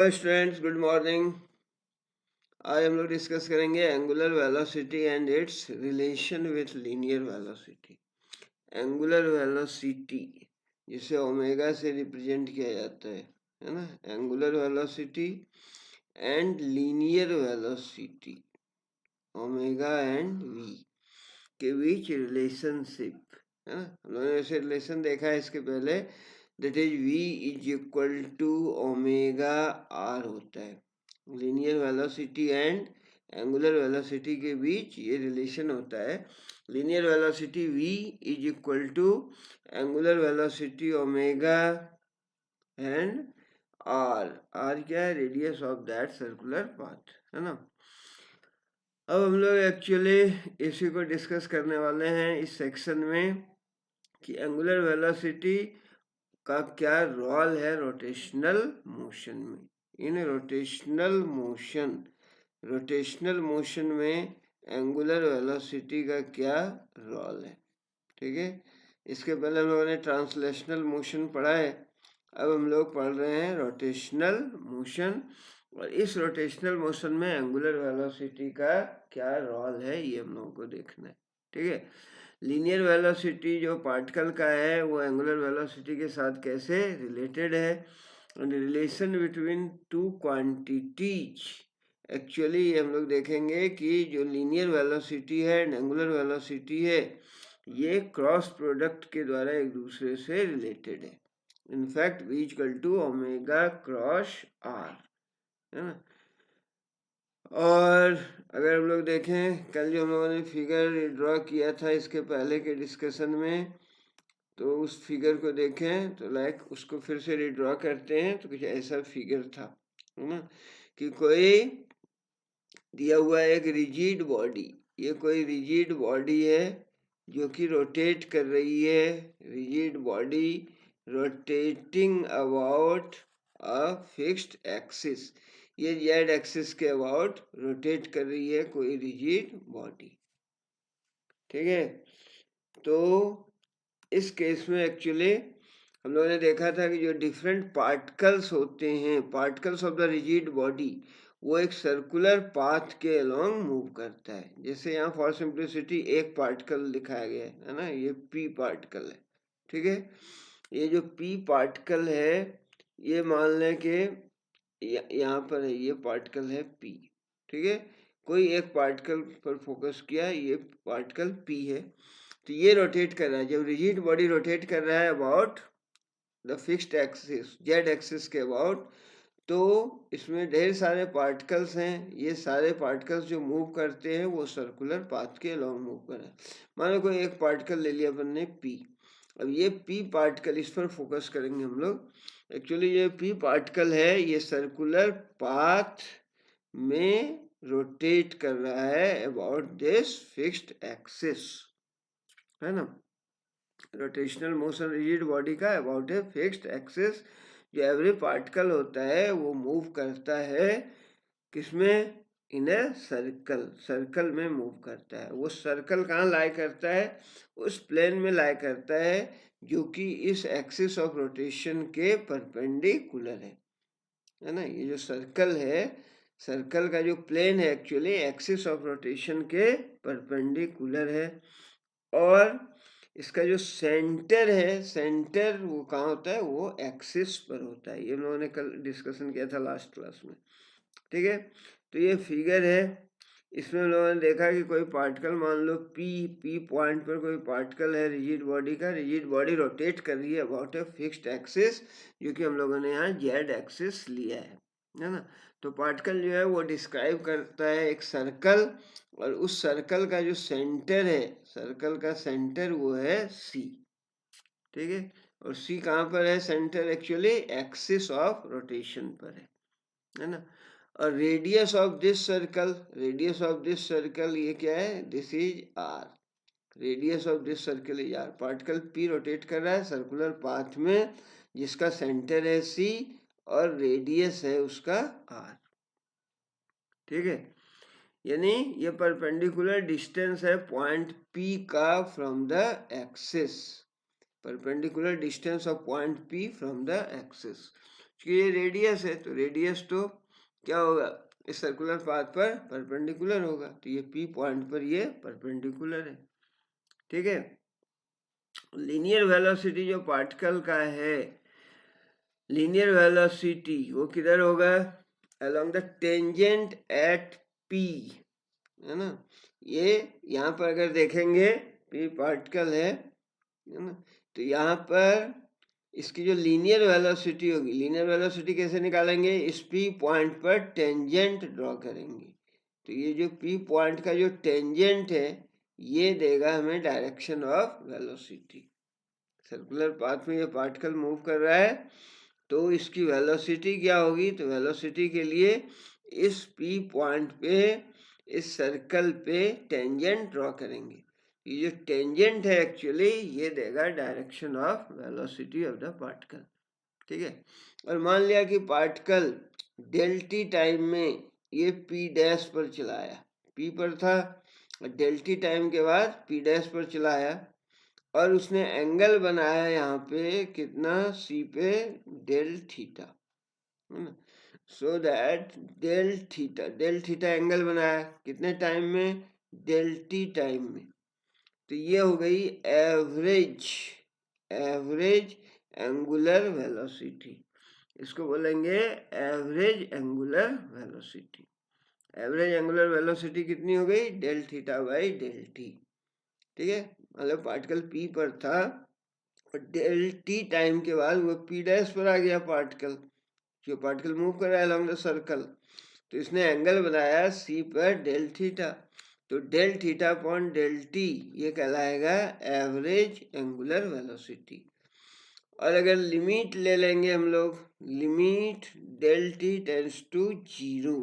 Students, good morning. आज हम लोग डिस्कस करेंगे angular velocity and its relation with linear velocity. Angular velocity जिसे ओमेगा से रिप्रेजेंट किया जाता है ना। Angular velocity and linear velocity, omega and V के बीच रिलेशनशिप है ना। हम लोगों ने ऐसे रिलेशन देखा है इसके पहले, that is v is equal to omega R होता है। Linear velocity and angular velocity के बीच ये रिलेशन होता है। Linear velocity v is equal to angular velocity omega and R क्या है? Radius of that circular path है ना। अब हम लोग एक्चुअली इसी को डिस्कस करने वाले हैं इस सेक्शन में कि एंगुलर वेलोसिटी का क्या रोल है रोटेशनल मोशन में। इन रोटेशनल मोशन में एंगुलर वेलोसिटी का क्या रोल है, ठीक है। इसके पहले हम लोगों ने ट्रांसलेशनल मोशन पढ़ा है, अब हम लोग पढ़ रहे हैं रोटेशनल मोशन। और इस रोटेशनल मोशन में एंगुलर वेलोसिटी का क्या रोल है ये हम लोगों को देखना है, ठीक है। लीनियर वेलोसिटी जो पार्टिकल का है वो एंगुलर वेलोसिटी के साथ कैसे रिलेटेड है, and relation between two quantities. Actually हम लोग देखेंगे कि जो लीनियर वेलोसिटी है एंड एंगुलर वेलोसिटी है ये क्रॉस प्रोडक्ट के द्वारा एक दूसरे से रिलेटेड है। In fact v equal to omega cross R है ना। और अगर हम लोग देखें कल जो हम लोगों ने फिगर ड्रॉ किया था इसके पहले के डिस्कशन में, तो उस फिगर को देखें तो लाइक उसको फिर से रिड्रॉ करते हैं तो कुछ ऐसा फिगर था है ना, कि कोई दिया हुआ एक रिजिड बॉडी, ये कोई रिजिड बॉडी है जो कि रोटेट कर रही है। Rigid body rotating about a fixed axis, ये जेड एक्सिस के अबाउट रोटेट कर रही है कोई रिजिड बॉडी, ठीक है। तो इस केस में एक्चुअली हम लोगों ने देखा था कि जो डिफरेंट पार्टिकल्स होते हैं, particles of the rigid body, वो एक सर्कुलर पाथ के अलोंग मूव करता है। जैसे यहाँ फॉर सिंप्लिसिटी एक पार्टिकल दिखाया गया है ना, ये पी पार्टिकल है, ठीक है। ये जो पी पार्टिकल है ये मान लें कि यहाँ पर है, ये पार्टिकल है पी, ठीक है। कोई एक पार्टिकल पर फोकस किया, ये पार्टिकल पी है, तो ये रोटेट कर रहा है। जब रिजिड बॉडी रोटेट कर रहा है about the fixed axis, Z axis के अबाउट, तो इसमें ढेर सारे पार्टिकल्स हैं। ये सारे पार्टिकल्स जो मूव करते हैं वो सर्कुलर पाथ के अलोंग मूव कर रहे हैं। मानो कोई एक पार्टिकल ले लिया अपन ने पी, अब ये पी पार्टिकल, इस पर फोकस करेंगे हम लोग। एक्चुअली ये पी पार्टिकल है, ये सर्कुलर पाथ में रोटेट कर रहा है अबाउट दिस फिक्स्ड एक्सिस, है ना। रोटेशनल मोशन रिजिड बॉडी का अबाउट ए फिक्स्ड एक्सिस। जो एवरी पार्टिकल होता है वो मूव करता है किसमें? इन ए सर्कल, सर्कल में मूव करता है। वो सर्कल कहाँ लाई करता है? उस प्लेन में लाई करता है जो कि इस एक्सिस ऑफ रोटेशन के परपेंडिकुलर है ना। ये जो सर्कल है, सर्कल का जो प्लेन है एक्चुअली एक्सिस ऑफ रोटेशन के परपेंडिकुलर है। और इसका जो सेंटर है, सेंटर वो कहाँ होता है? वो एक्सिस पर होता है। ये हम लोगों ने कल डिस्कशन किया था लास्ट क्लास में, ठीक है। तो ये फिगर है, इसमें हम लोगों ने देखा कि कोई पार्टिकल, मान लो पी पॉइंट पर कोई पार्टिकल है रिजिड बॉडी का, रिजिड बॉडी रोटेट कर रही है अबाउट ए फिक्स्ड एक्सिस, जो कि हम लोगों ने यहाँ जेड एक्सिस लिया है ना। तो पार्टिकल जो है वो डिस्क्राइब करता है एक सर्कल, और उस सर्कल का जो सेंटर है, सर्कल का सेंटर वो है सी, ठीक है। और सी कहाँ पर है? Centre actually axis of rotation पर है ना। और radius of this circle, radius of this circle ये क्या है? This is R. Radius of this circle is R. Particle P rotate कर रहा है सर्कुलर पाथ में जिसका सेंटर है सी और रेडियस है उसका आर, ठीक है। यानी ये परपेंडिकुलर डिस्टेंस है पॉइंट पी का from the axis, perpendicular distance of point P from the axis. ये रेडियस है तो रेडियस तो क्या होगा, इस सर्कुलर पाथ पर परपेंडिकुलर होगा, तो ये पी पॉइंट पर ये परपेंडिकुलर है। ठीक है, लीनियर वेलोसिटी जो पार्टिकल का है, लीनियर वेलोसिटी वो किधर होगा, along the tangent at P, है ना। ये यहाँ पर अगर देखेंगे पी पार्टिकल है ना, तो यहाँ पर इसकी जो लीनियर वेलोसिटी होगी, लीनियर वेलोसिटी कैसे निकालेंगे, इस पी पॉइंट पर टेंजेंट ड्रॉ करेंगे, तो ये जो पी पॉइंट का जो टेंजेंट है ये देगा हमें direction of velocity. Circular path में ये पार्टिकल मूव कर रहा है तो इसकी वेलोसिटी क्या होगी, तो वेलोसिटी के लिए इस पी पॉइंट पे इस सर्कल पे टेंजेंट ड्रॉ करेंगे, ये जो टेंजेंट है एक्चुअली ये देगा direction of velocity of the particle. ठीक है, और मान लिया कि पार्टिकल डेल टी टाइम में ये पी डैश पर चलाया, पी पर था और डेल टी टाइम के बाद पी डैश पर चलाया और उसने एंगल बनाया यहाँ पे कितना, सी पे डेल थीटा, है ना। So that del theta angle बनाया कितने टाइम में, डेल टी टाइम में, तो ये हो गई एवरेज एंगुलर वेलोसिटी, इसको बोलेंगे average angular velocity. Average angular velocity कितनी हो गई, del theta by del T. ठीक है, मतलब पार्टिकल पी पर था और डेल टी टाइम के बाद वो पी डैश पर आ गया पार्टिकल, जो पार्टिकल मूव कर रहा है अलोंग द सर्कल, तो इसने एंगल बनाया सी पर डेल थीटा, तो del theta upon del T ये कहलाएगा एवरेज एंगुलर वेलोसिटी। और अगर लिमिट ले लेंगे हम लोग, limit del T tends to zero,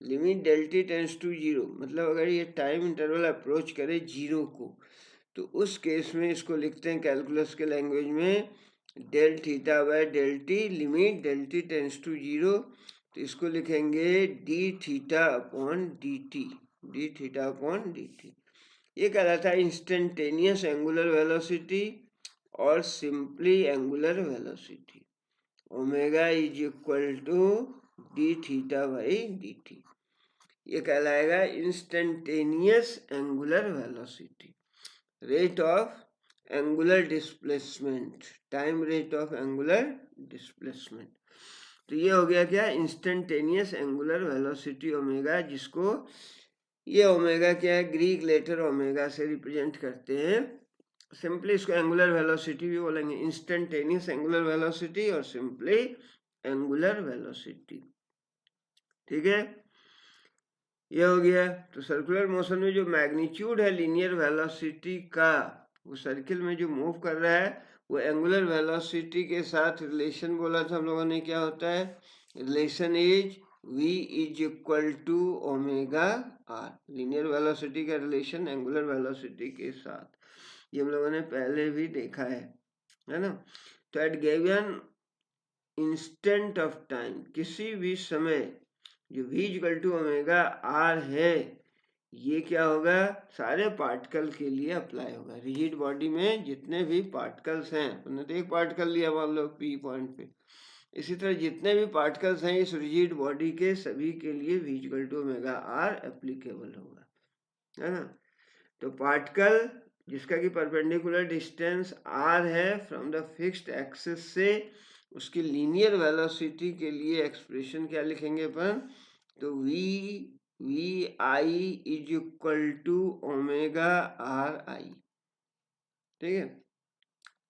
limit del T tends to zero मतलब अगर ये टाइम इंटरवल अप्रोच करे जीरो को, तो उस केस में इसको लिखते हैं कैलकुलस के लैंग्वेज में del theta by del T, limit del T tends to zero, तो इसको लिखेंगे D theta upon D T, D theta upon D T. ये कहलाता है इंस्टेंटेनियस एंगुलर वेलोसिटी और simply angular velocity. Omega is equal to D theta by D T, ये कहलाएगा instantaneous angular velocity. Rate of angular displacement, time rate of angular displacement, तो ये हो गया क्या, इंस्टेंटेनियस एंगुलर वेलोसिटी ओमेगा, जिसको ये ओमेगा क्या है, ग्रीक लेटर ओमेगा से रिप्रेजेंट करते हैं, सिंपली इसको एंगुलर वेलोसिटी भी बोलेंगे, इंस्टेंटेनियस एंगुलर वेलोसिटी और सिंपली एंगुलर वेलोसिटी। ठीक है, ये हो गया। तो सर्कुलर मोशन में जो मैग्नीट्यूड है लीनियर वेलोसिटी का, वो सर्किल में जो मूव कर रहा है वो एंगुलर वेलोसिटी के साथ रिलेशन बोला था हम लोगों ने, क्या होता है, relation is v is equal to omega R, linear velocity का रिलेशन एंगुलर वेलोसिटी के साथ, ये हम लोगों ने पहले भी देखा है ना। तो at given instant of time, किसी भी समय जो v equal to omega R है, ये क्या होगा, सारे पार्टिकल के लिए अप्लाई होगा। रिजिड बॉडी में जितने भी पार्टिकल्स हैं, हमने तो एक पार्टिकल लिया मान लो पी पॉइंट पे, इसी तरह जितने भी पार्टिकल्स हैं इस रिजिड बॉडी के, सभी के लिए v equal to omega R applicable होगा, है ना। तो पार्टिकल जिसका कि परपेंडिकुलर डिस्टेंस r है फ्रॉम द फिक्स्ड एक्सिस से, उसकी लीनियर वेलोसिटी के लिए एक्सप्रेशन क्या लिखेंगे अपन, तो V I is equal to omega R I. ठीक है,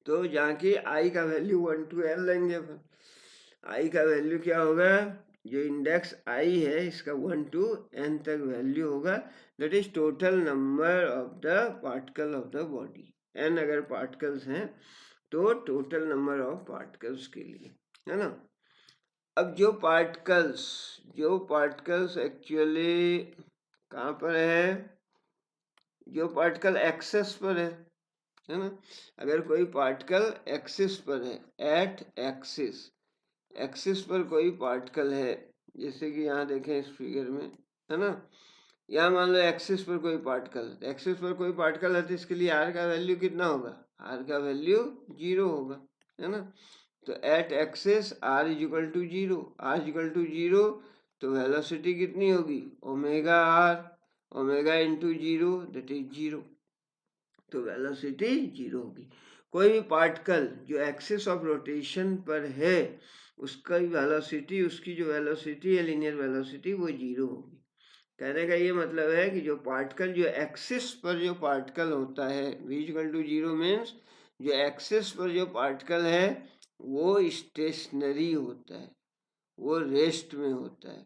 तो जहाँ की आई का वैल्यू 1 to n लेंगे अपन, आई का वैल्यू क्या होगा, जो इंडेक्स आई है इसका 1 to n तक वैल्यू होगा, that is total number of the particle of the body, n अगर पार्टिकल्स हैं तो टोटल नंबर ऑफ पार्टिकल्स के लिए, है ना। अब जो पार्टिकल्स एक्चुअली कहाँ पर है, जो पार्टिकल एक्सेस पर है ना, अगर कोई पार्टिकल एक्सिस पर है, एट एक्सिस पर कोई पार्टिकल है, जैसे कि यहाँ देखें इस फिगर में, है ना, यहाँ मान लो एक्सिस पर कोई पार्टिकल है तो इसके लिए आर का वैल्यू कितना होगा, आर का वैल्यू 0 होगा, है ना। तो at axis r is equal to 0, r is equal to 0, तो वेलोसिटी कितनी होगी omega r, omega into 0 that is 0, तो वेलोसिटी 0 होगी। कोई भी पार्टिकल जो एक्सिस ऑफ रोटेशन पर है उसका वेलोसिटी, उसकी जो वेलोसिटी है लीनियर वेलोसिटी वो 0 होगी। कहने का ये मतलब है कि जो पार्टिकल जो एक्सिस पर जो पार्टिकल होता है v इक्वल टू 0 मीन्स जो एक्सिस पर जो पार्टिकल है वो स्टेशनरी होता है, वो रेस्ट में होता है।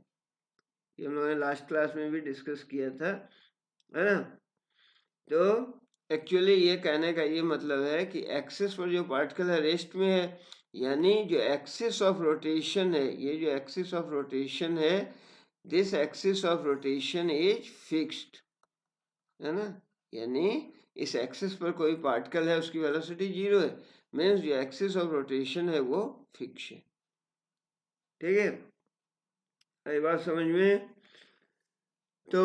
ये हम लोगों ने लास्ट क्लास में भी डिस्कस किया था, है ना। तो एक्चुअली ये कहने का ये मतलब है कि एक्सिस पर जो पार्टिकल है रेस्ट में है, यानी जो एक्सिस ऑफ रोटेशन है, ये जो एक्सिस ऑफ रोटेशन है, this axis of rotation is fixed, है ना। यानी इस एक्सिस पर कोई पार्टिकल है उसकी वेलोसिटी 0 है, मीन्स जो एक्सिस ऑफ रोटेशन है वो फिक्स है। ठीक है, ये बात समझ में। तो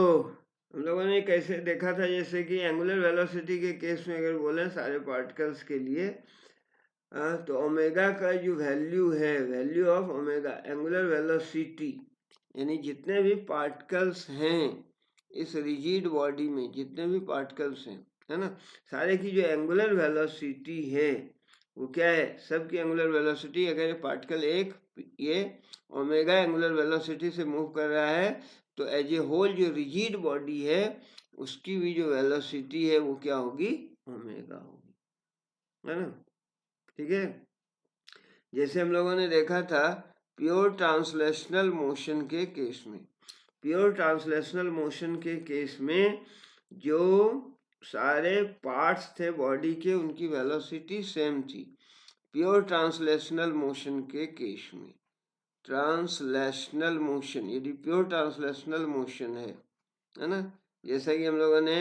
हम लोगों ने कैसे देखा था, जैसे कि एंगुलर वेलोसिटी के केस में अगर बोले सारे पार्टिकल्स के लिए, तो ओमेगा का जो वैल्यू है, value of omega angular velocity, यानी जितने भी पार्टिकल्स हैं इस रिजिड बॉडी में, जितने भी पार्टिकल्स हैं, है ना, सारे की जो एंगुलर वेलोसिटी है वो क्या है, सबकी एंगुलर वेलोसिटी, अगर ये पार्टिकल एक ये ओमेगा एंगुलर वेलोसिटी से मूव कर रहा है तो एज ए होल जो रिजिड बॉडी है उसकी भी जो वेलोसिटी है वो क्या होगी, ओमेगा होगी, है ना। ठीक है, जैसे हम लोगों ने देखा था प्योर ट्रांसलेशनल मोशन के केस में, प्योर ट्रांसलेशनल मोशन के केस में जो सारे पार्ट्स थे बॉडी के उनकी वेलोसिटी सेम थी। प्योर ट्रांसलेशनल मोशन के केस में, ट्रांसलेशनल मोशन यदि प्योर ट्रांसलेशनल मोशन है ना, जैसा कि हम लोगों ने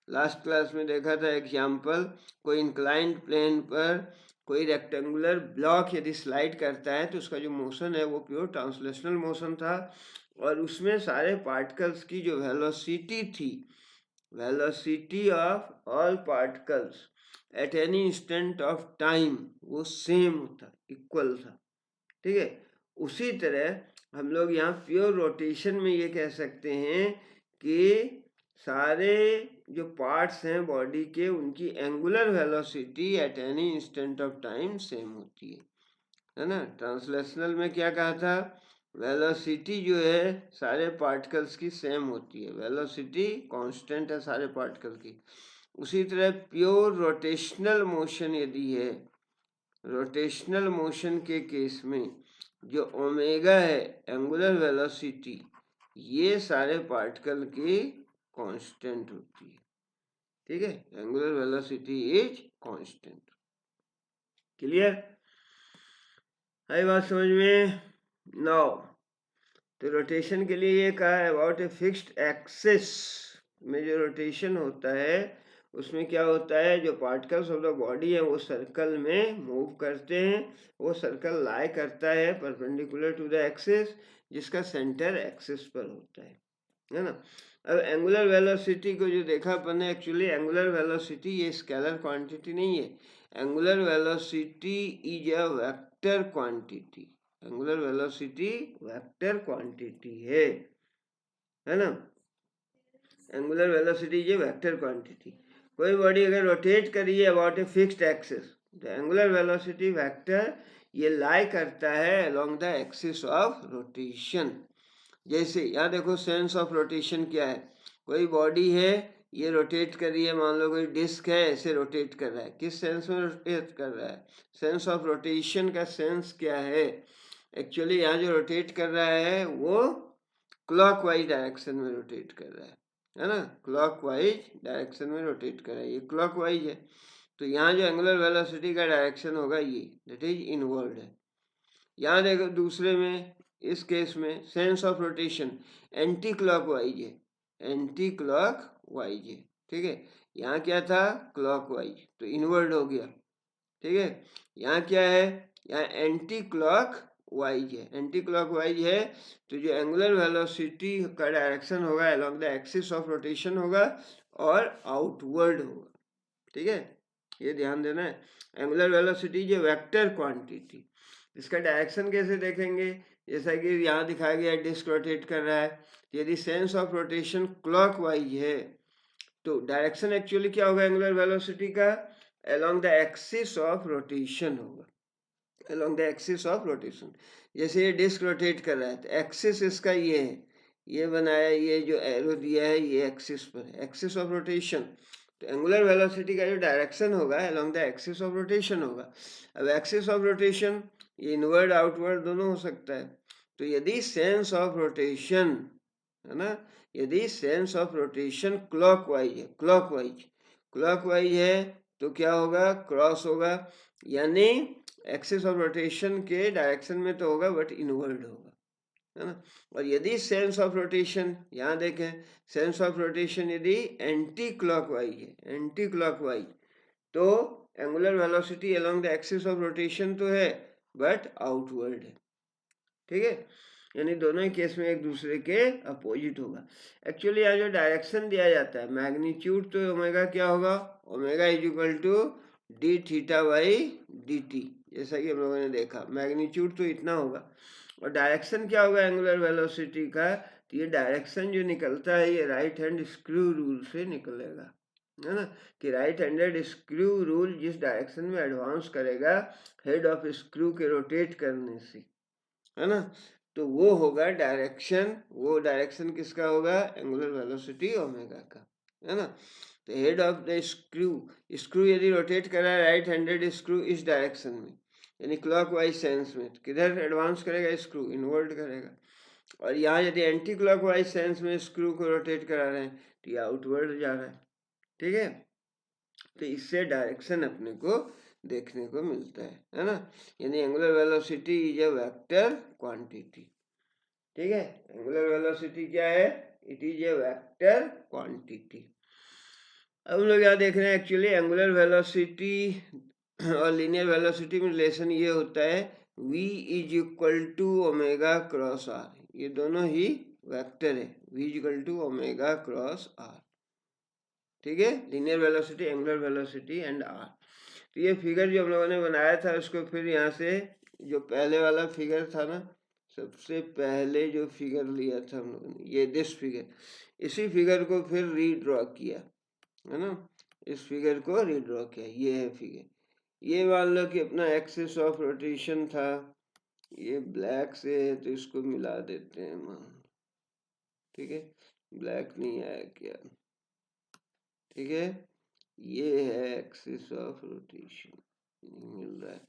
लास्ट क्लास में देखा था एग्जाम्पल, कोई इंक्लाइंड प्लेन पर कोई रेक्टेंगुलर ब्लॉक यदि स्लाइड करता है तो उसका जो मोशन है वो प्योर ट्रांसलेशनल मोशन था, और उसमें सारे पार्टिकल्स की जो वेलोसिटी थी, velocity of all particles at any instant of time वो सेम था, इक्वल था। ठीक है, उसी तरह हम लोग यहाँ प्योर रोटेशन में ये कह सकते हैं कि सारे जो पार्ट्स हैं बॉडी के उनकी angular velocity at any instant of time same होती है ना। ट्रांसलेशनल में क्या कहा था, वेलोसिटी जो है सारे पार्टिकल्स की सेम होती है, वेलोसिटी कांस्टेंट है सारे पार्टिकल की। उसी तरह प्योर रोटेशनल मोशन यदि है, रोटेशनल मोशन के केस में जो ओमेगा है एंगुलर वेलोसिटी, ये सारे पार्टिकल की कांस्टेंट होती है। ठीक है, angular velocity is constant. Clear है बात समझ में। नाउ तो रोटेशन के लिए ये कहा है अबाउट ए फिक्स्ड एक्सिस में जो रोटेशन होता है उसमें क्या होता है, जो पार्टिकल्स ऑफ द बॉडी है वो सर्कल में मूव करते हैं, वो सर्कल लाई करता है परपेंडिकुलर टू द एक्सिस जिसका सेंटर एक्सिस पर होता है ना। अब एंगुलर वेलोसिटी को जो देखा अपन ने, एक्चुअली एंगुलर वेलोसिटी ये स्केलर क्वांटिटी नहीं है, angular velocity is a vector quantity, angular velocity vector quantity है ना। Angular velocity is a vector quantity. कोई बॉडी अगर रोटेट करिए अबाउट ए फिक्स्ड एक्सिस, तो एंगुलर वेलोसिटी वेक्टर ये लाई करता है along the axis of rotation. जैसे यहाँ देखो सेंस ऑफ रोटेशन क्या है, कोई बॉडी है ये रोटेट कर रही है, मान लो कोई डिस्क है ऐसे रोटेट कर रहा है, किस सेंस में रोटेट कर रहा है, सेंस ऑफ रोटेशन का सेंस क्या है, एक्चुअली यहाँ जो रोटेट कर रहा है वो क्लॉकवाइज डायरेक्शन में रोटेट कर रहा है ना, क्लॉकवाइज डायरेक्शन में रोटेट कर रहा है, ये क्लॉकवाइज है, तो यहाँ जो एंगुलर वेलोसिटी का डायरेक्शन होगा ये दैट इज इनवर्ड है। यहाँ देखो दूसरे में, इस केस में sense of rotation anti clockwise है, एंटी क्लॉकवाइज है। ठीक है, यहाँ क्या था क्लॉकवाइज तो इनवर्ड हो गया। ठीक है, यहाँ क्या है, यहाँ एंटी क्लॉकवाइज है, एंटी क्लॉकवाइज है, तो जो एंगुलर वेलोसिटी का डायरेक्शन होगा along the axis of rotation होगा और आउटवर्ड होगा। ठीक है, ये ध्यान देना है, एंगुलर वेलोसिटी जो वेक्टर क्वांटिटी, इसका डायरेक्शन कैसे देखेंगे? जैसा कि यहाँ दिखाया गया डिस्क रोटेट कर रहा है, यदि सेंस ऑफ रोटेशन क्लॉकवाइज है तो डायरेक्शन एक्चुअली क्या होगा एंगुलर वेलोसिटी का? Along the axis of rotation होगा, along the axis of rotation. जैसे ये डिस्क रोटेट कर रहा है तो एक्सिस इसका ये है, ये बनाया, ये जो एरो दिया है ये एक्सिस पर है, एक्सिस ऑफ रोटेशन। तो एंगुलर वेलोसिटी का जो डायरेक्शन होगा along the axis of rotation होगा। अब एक्सिस ऑफ रोटेशन ये इनवर्ड आउटवर्ड दोनों हो सकता है। तो यदि सेंस ऑफ रोटेशन है ना, यदि सेंस ऑफ रोटेशन क्लॉकवाइज है, क्लॉकवाइज है तो क्या होगा? क्रॉस होगा, यानी एक्सिस ऑफ रोटेशन के डायरेक्शन में तो होगा बट इनवर्ड होगा, है ना। और यदि सेंस ऑफ रोटेशन, यहाँ देखें, सेंस ऑफ रोटेशन यदि एंटी क्लॉकवाइज है, एंटी क्लॉकवाइज, तो angular velocity along the axis of rotation तो है बट आउटवर्ड है, ठीक है। यानी दोनों ही केस में एक दूसरे के अपोजिट होगा। एक्चुअली यहाँ जो डायरेक्शन दिया जाता है मैग्नीट्यूड, तो ओमेगा क्या होगा? Omega is equal to D theta by D T, जैसा कि हम लोगों ने देखा मैग्नीट्यूड तो इतना होगा। और डायरेक्शन क्या होगा एंगुलर वेलोसिटी का? तो ये डायरेक्शन जो निकलता है ये राइट हैंड स्क्रू रूल से निकलेगा, है ना, कि राइट हैंडेड स्क्रू रूल जिस डायरेक्शन में एडवांस करेगा हेड ऑफ स्क्रू के रोटेट करने से, है ना, तो वो होगा डायरेक्शन। वो डायरेक्शन किसका होगा? एंगुलर वेलोसिटी ओमेगा का, है ना। तो head of the screw, screw यदि रोटेट कर रहा है राइट हैंडेड स्क्रू इस डायरेक्शन में यानी क्लॉकवाइज सेंस में, तो किधर एडवांस करेगा? स्क्रू इनवर्ट करेगा। और यहाँ यदि एंटी क्लॉकवाइज सेंस में स्क्रू को रोटेट करा रहे हैं तो ये आउटवर्ड जा रहा है, ठीक है। तो इससे डायरेक्शन अपने को देखने को मिलता है ना। यानी angular velocity is a vector quantity, ठीक है। एंगुलर वेलोसिटी क्या है? It is a vector quantity. अब हम लोग यहाँ देख रहे हैं एक्चुअली एंगुलर वेलोसिटी और लीनियर वेलोसिटी में रिलेशन ये होता है v is equal to omega cross R, ये दोनों ही वेक्टर है, v is equal to omega cross R, ठीक है। Linear velocity, angular velocity and R. तो ये फिगर जो हम लोगों ने बनाया था उसको फिर यहाँ से जो पहले वाला फिगर था ना, सबसे पहले जो फिगर लिया था हम लोगों ने, ये दिस फिगर, इसी फिगर को फिर रीड्रॉ किया, है ना, इस फिगर को रीड्रॉ किया। ये है फिगर, ये मान लो कि अपना एक्सिस ऑफ रोटेशन था, ये ब्लैक से है तो इसको मिला देते हैं मान, ठीक है, ब्लैक नहीं आया क्या, ठीक है। ये है एक्सिस ऑफ रोटेशन, मिल रहा है,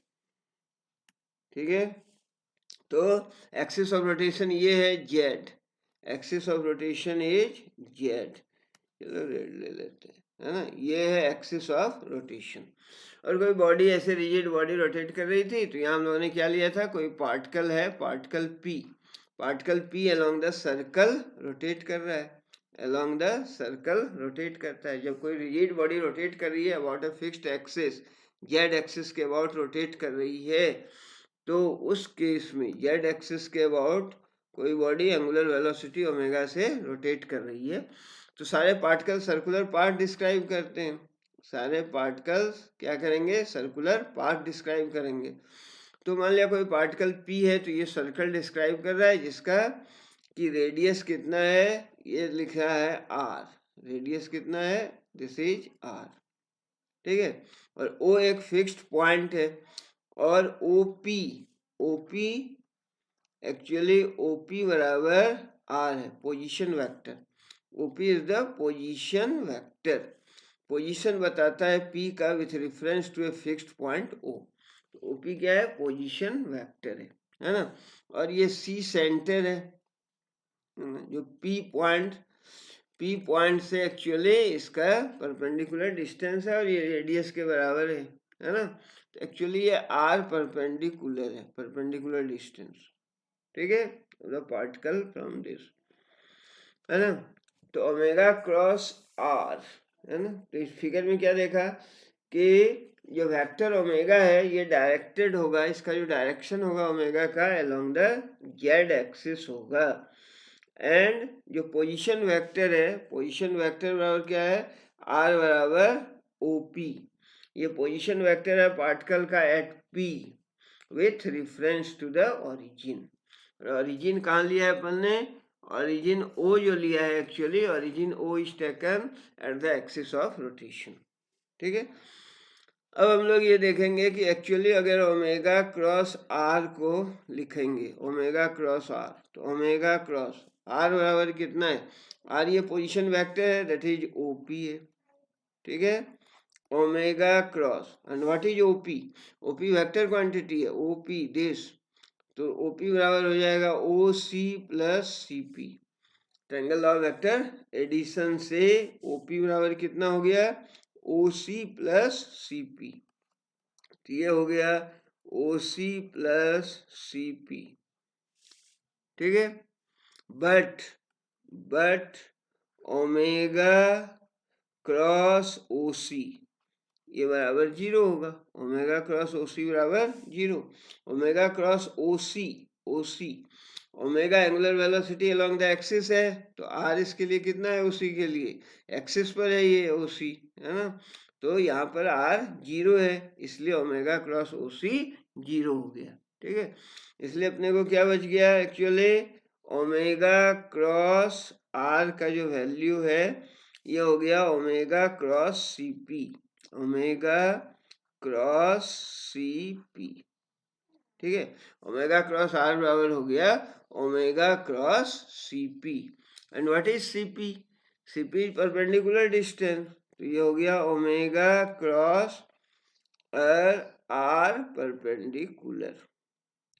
ठीक है। तो एक्सिस ऑफ रोटेशन ये है Z, axis of rotation is Z, चलो रेड ले लेते हैं, है ना। ये है एक्सिस ऑफ रोटेशन। और कोई बॉडी ऐसे रिजिड बॉडी रोटेट कर रही थी तो यहाँ हम लोगों ने क्या लिया था? कोई पार्टिकल है, particle P along the circle rotate कर रहा है, अलोंग द सर्कल रोटेट करता है। जब कोई रिजिड बॉडी रोटेट कर रही है about a fixed axis, Z axis के अबाउट रोटेट कर रही है, तो उस केस में जेड एक्सिस के अबाउट कोई बॉडी एंगुलर वेलोसिटी ओमेगा से रोटेट कर रही है, तो सारे पार्टिकल सर्कुलर पाथ डिस्क्राइब करते हैं, सारे पार्टिकल्स क्या करेंगे? सर्कुलर पाथ डिस्क्राइब करेंगे। तो मान लिया कोई पार्टिकल P है तो ये सर्कल डिस्क्राइब कर रहा है जिसका कि रेडियस कितना है, ये लिखा है R, रेडियस कितना है? दिस इज R, ठीक है। और O एक फिक्स्ड पॉइंट है, और OP एक्चुअली OP बराबर R है, position vector. OP is the position vector, position बताता है P का with reference to a fixed point O। तो OP क्या है? पोजीशन वेक्टर है ना। और ये C सेंटर है, जो P पॉइंट से एक्चुअली इसका परपेंडिकुलर डिस्टेंस है और ये रेडियस के बराबर है ना। तो एक्चुअली ये R परपेंडिकुलर है, परपेंडिकुलर डिस्टेंस, ठीक है, द पार्टिकल फ्रॉम दिस, है ना। तो ओमेगा क्रॉस आर, है ना। तो इस फिगर में क्या देखा कि जो वेक्टर ओमेगा है ये डायरेक्टेड होगा, इसका जो डायरेक्शन होगा ओमेगा का अलोंग द जेड एक्सिस होगा। एंड जो पोजीशन वेक्टर है, पोजीशन वेक्टर बराबर क्या है? आर बराबर OP, ये पोजीशन वेक्टर है पार्टिकल का at P, with reference to the origin. Origin कहाँ लिया है अपन ने? ओरिजिन ओ जो लिया है, actually origin O is taken at the axis of rotation. ठीक है, अब हम लोग ये देखेंगे कि एक्चुअली अगर ओमेगा क्रॉस आर को लिखेंगे, ओमेगा क्रॉस आर, तो ओमेगा क्रॉस आर बराबर कितना है? आर ये पोजीशन वेक्टर है, दैट इज ओपी है। ठीक है, omega cross and what is OP? OP vector quantity है, ओपी दिस, तो ओपी बराबर हो जाएगा O C plus C P. Triangle law vector addition से ओपी बराबर कितना हो गया? O C plus C P. तो ये हो गया O C plus C P. ठीक है, but omega cross O C ये बराबर 0 होगा। ओमेगा क्रॉस ओ सी बराबर 0। Omega cross O C omega angular velocity along the axis है, तो आर इसके लिए कितना है? ओसी के लिए एक्सिस पर है ये ओसी, है ना, तो यहाँ पर आर 0 है, इसलिए ओमेगा क्रॉस ओसी 0 हो गया। ठीक है, इसलिए अपने को क्या बच गया? एक्चुअली ओमेगा क्रॉस आर का जो वैल्यू है ये हो गया omega cross C P, omega cross C P. ठीक है, ओमेगा क्रॉस आर बराबर हो गया omega cross C P. And what is C P? C P perpendicular distance, तो ये हो गया ओमेगा क्रॉस आर परपेंडिकुलर,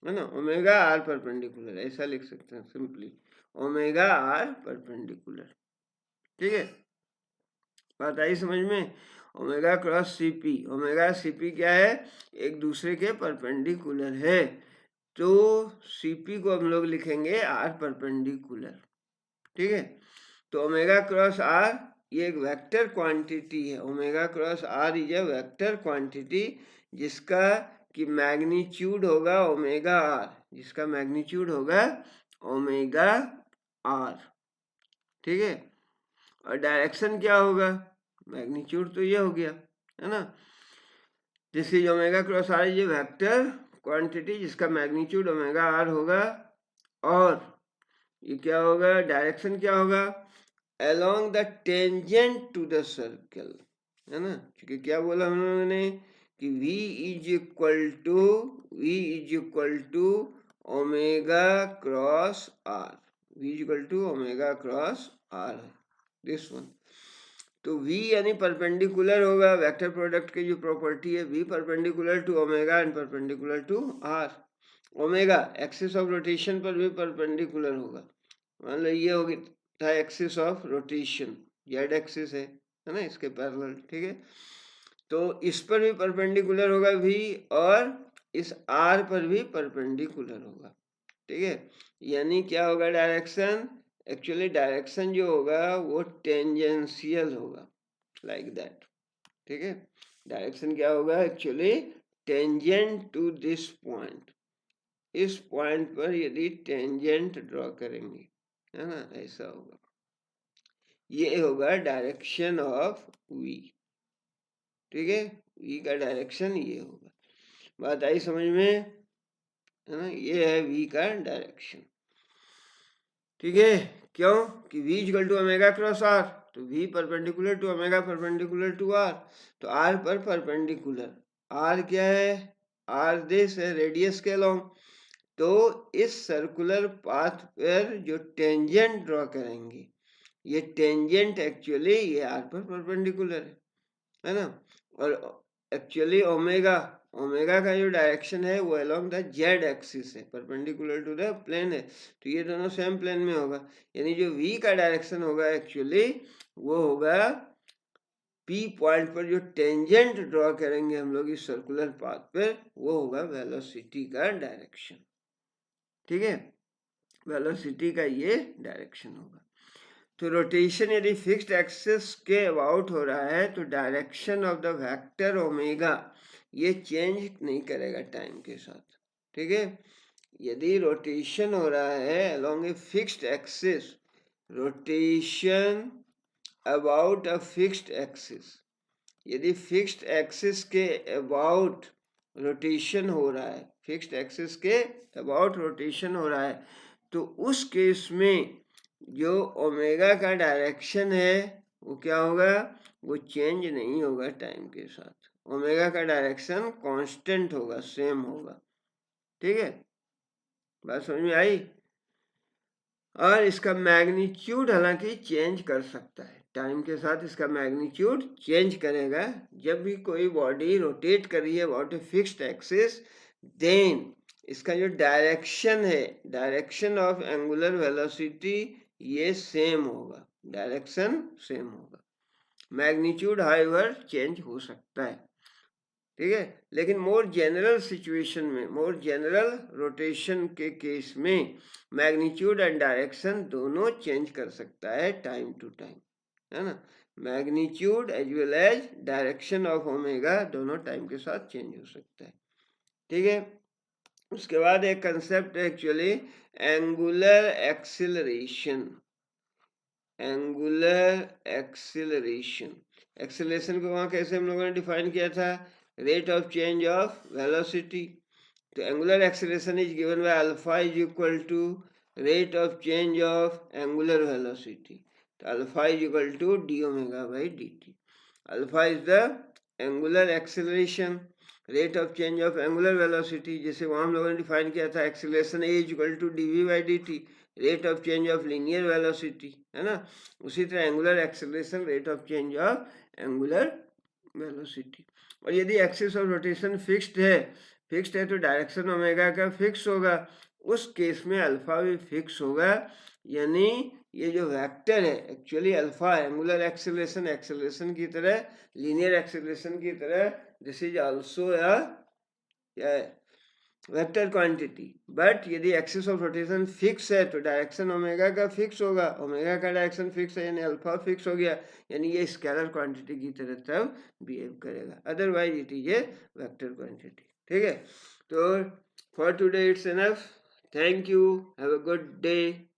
है ना, ओमेगा आर परपेंडिकुलर, ऐसा लिख सकते हैं सिंपली, ओमेगा आर परपेंडिकुलर। ठीक है, बात आई समझ में? Omega cross CP, omega CP क्या है? एक दूसरे के परपेंडिकुलर है, तो सीपी को हम लोग लिखेंगे आर परपेंडिकुलर। ठीक है, तो ओमेगा क्रॉस आर ये एक वेक्टर क्वांटिटी है, omega cross R is a vector quantity जिसका कि मैग्नीट्यूड होगा ओमेगा आर, जिसका मैग्नीट्यूड होगा ओमेगा आर। ठीक है, और डायरेक्शन क्या होगा? मैग्नीट्यूड तो ये हो गया, है ना, this is omega cross R is a vector quantity जिसका मैग्नीट्यूड ओमेगा आर होगा, और ये क्या होगा? डायरेक्शन क्या होगा? Along the tangent to the circle, है ना, क्योंकि क्या बोला हम लोगों ने कि v is equal to omega cross R, v is equal to omega cross R है दिस वन। तो v यानी परपेंडिकुलर होगा, वेक्टर प्रोडक्ट की जो प्रॉपर्टी है v perpendicular to omega and perpendicular to r। Omega axis of rotation पर भी perpendicular होगा, मान लो ये होगी था axis of rotation, Z axis है ना, इसके पैरेलल। ठीक है, तो इस पर भी परपेंडिकुलर होगा v, और इस r पर भी परपेंडिकुलर होगा। ठीक है, यानी क्या होगा डायरेक्शन? एक्चुअली डायरेक्शन जो होगा वो टेंजेंशियल होगा, लाइक दैट। ठीक है, डायरेक्शन क्या होगा? Actually tangent to this point, इस पॉइंट पर यदि टेंजेंट ड्रॉ करेंगे, है ना, ऐसा होगा, ये होगा डायरेक्शन ऑफ v। ठीक है, v का डायरेक्शन ये होगा। बात आई समझ में, है ना, ये है v का डायरेक्शन। ठीक है, क्यों कि v equal to omega cross R, तो v perpendicular to omega perpendicular to r, तो r पर परपेंडिकुलर, r क्या है? r दिस है रेडियस के अलोंग, तो इस सर्कुलर पाथ पर जो टेंजेंट ड्रॉ करेंगे, ये टेंजेंट एक्चुअली ये r पर परपेंडिकुलर है ना, और एक्चुअली ओमेगा ओमेगा का जो डायरेक्शन है वो अलोंग द जेड एक्सिस है, परपेंडिकुलर टू द प्लेन है, तो ये दोनों सेम प्लेन में होगा, यानी जो v का डायरेक्शन होगा एक्चुअली वो होगा p पॉइंट पर जो टेंजेंट ड्रॉ करेंगे हम लोग इस सर्कुलर पाथ पर, वो होगा वेलोसिटी का डायरेक्शन। ठीक है, वेलोसिटी का ये डायरेक्शन होगा। तो रोटेशन यदि फिक्स्ड एक्सिस के अबाउट हो रहा है तो direction of the vector omega ये चेंज नहीं करेगा टाइम के साथ। ठीक है, यदि रोटेशन हो रहा है along A fixed axis, rotation about a fixed axis, यदि फिक्स्ड एक्सिस के अबाउट रोटेशन हो रहा है, फिक्स्ड एक्सिस के अबाउट रोटेशन हो रहा है, तो उस केस में जो ओमेगा का डायरेक्शन है वो क्या होगा, वो चेंज नहीं होगा टाइम के साथ। ओमेगा का डायरेक्शन कांस्टेंट होगा, सेम होगा। ठीक है, बात समझ में आई। और इसका मैग्नीट्यूड हालांकि चेंज कर सकता है, टाइम के साथ इसका मैग्नीट्यूड चेंज करेगा। जब भी कोई बॉडी रोटेट कर रही है about a fixed axis, then इसका जो डायरेक्शन है, डायरेक्शन ऑफ एंगुलर वेलोसिटी, ये सेम होगा, डायरेक्शन सेम होगा। मैग्नीट्यूड हाउएवर चेंज हो सकता है, ठीक है, लेकिन मोर जनरल सिचुएशन में, मोर जनरल रोटेशन के केस में मैग्नीट्यूड एंड डायरेक्शन दोनों चेंज कर सकता है टाइम टू टाइम, है ना। Magnitude as well as direction of omega दोनों टाइम के साथ चेंज हो सकता है, ठीक है। उसके बाद एक कंसेप्ट है actually angular acceleration. Angular acceleration, acceleration को वहाँ कैसे हम लोगों ने डिफाइन किया था, rate of change of velocity. तो angular acceleration is given by alpha is equal to rate of change of angular velocity. तो alpha is equal to d omega by dt. Alpha is the angular acceleration, rate of change of angular velocity, जैसे वहाँ हम लोगों ने define किया था acceleration a is equal to dv by dt, rate of change of linear velocity, है ना। उसी तरह angular acceleration, rate of change of angular velocity। और यदि एक्सिस ऑफ रोटेशन फिक्स्ड है तो डायरेक्शन ओमेगा का फिक्स होगा, उस केस में अल्फा भी फिक्स होगा। यानी ये जो वेक्टर है actually alpha angular acceleration, acceleration की तरह, लीनियर एक्सेलरेशन की तरह, this is also a vector quantity. But यदि एक्सिस ऑफ रोटेशन फिक्स है तो डायरेक्शन ओमेगा का फिक्स होगा, ओमेगा का डायरेक्शन फिक्स है यानी अल्फा फिक्स हो गया, यानी ये स्केलर क्वांटिटी की तरह तब बिहेव करेगा, otherwise it is a vector quantity, ठीक है। तो for today it's enough, thank you, have a good day.